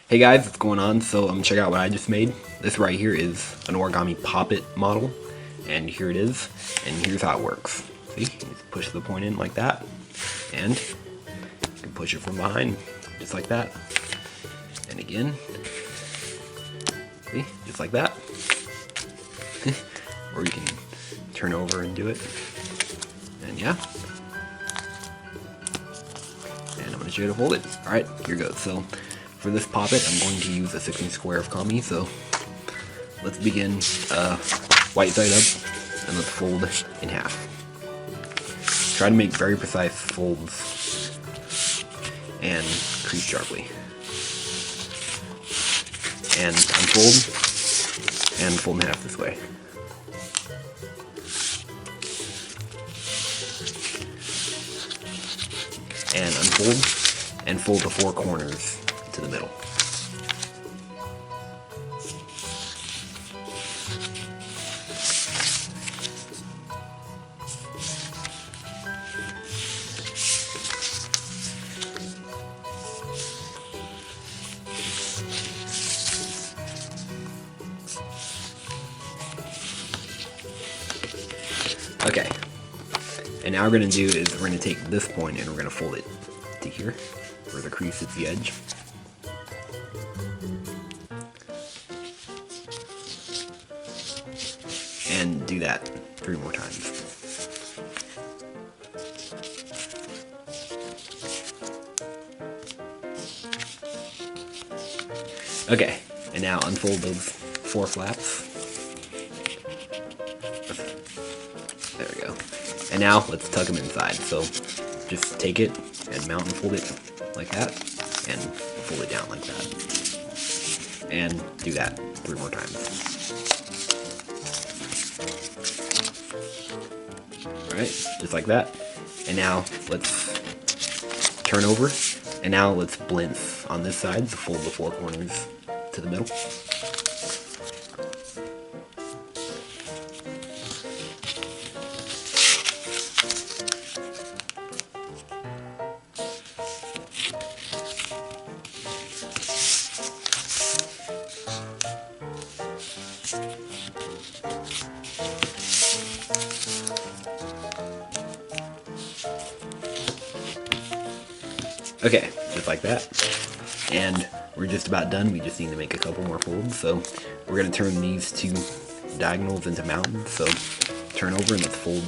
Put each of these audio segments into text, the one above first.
Hey guys, what's going on? So check out what I just made. This right here is an Origami Pop It model, and here it is, and here's how it works. See, you just push the point in like that, and you can push it from behind, just like that. And again, see, just like that. Or you can turn over and do it, and yeah. And I'm going to show you how to fold it. Alright, here goes. So for this Pop It, I'm going to use a 16 square of kami, so let's begin white side up, and let's fold in half. Try to make very precise folds and crease sharply. And unfold, and fold in half this way. And unfold, and fold the four corners to the middle. Okay, and now what we're going to do is we're going to take this point and we're going to fold it to here, where the crease hits the edge. And do that 3 more times. Okay, and now unfold those 4 flaps. There we go. And now let's tuck them inside. So just take it and mount and fold it like that, and fold it down like that. And do that 3 more times. Alright, just like that. And now let's turn over, and now let's blend on this side, so fold the 4 corners to the middle. Okay, just like that. And we're just about done. We just need to make a couple more folds. So we're going to turn these 2 diagonals into mountains. So turn over and let's fold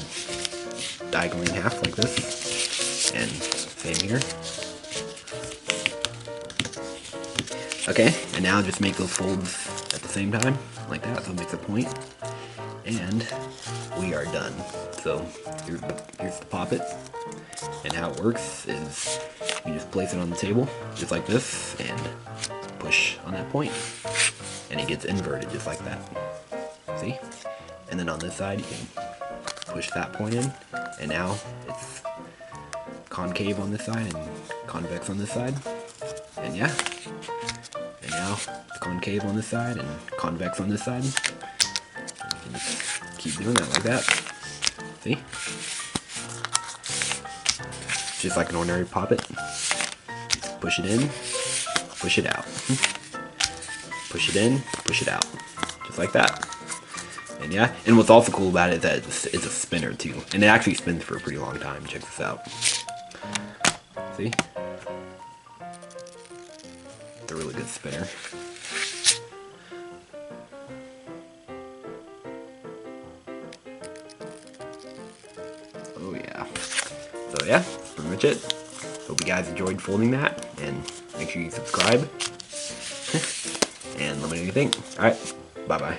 diagonally in half like this. And same here. Okay, and now just make those folds at the same time, like that, so it makes a point. And we are done. So here's the Pop It. And how it works is you just place it on the table, just like this, and push on that point. And it gets inverted just like that. See? And then on this side, you can push that point in, and now it's concave on this side and convex on this side. And yeah. And now it's concave on this side and convex on this side. And just keep doing that like that. See? Just like an ordinary Pop It. Push it in, push it out. Push it in, push it out. Just like that. And yeah, and what's also cool about it is that it's a spinner too. And it actually spins for a pretty long time. Check this out. See? It's a really good spinner. Oh yeah. So yeah, that's pretty much it. Hope you guys enjoyed folding that, and make sure you subscribe. And let me know what you think. Alright, bye bye.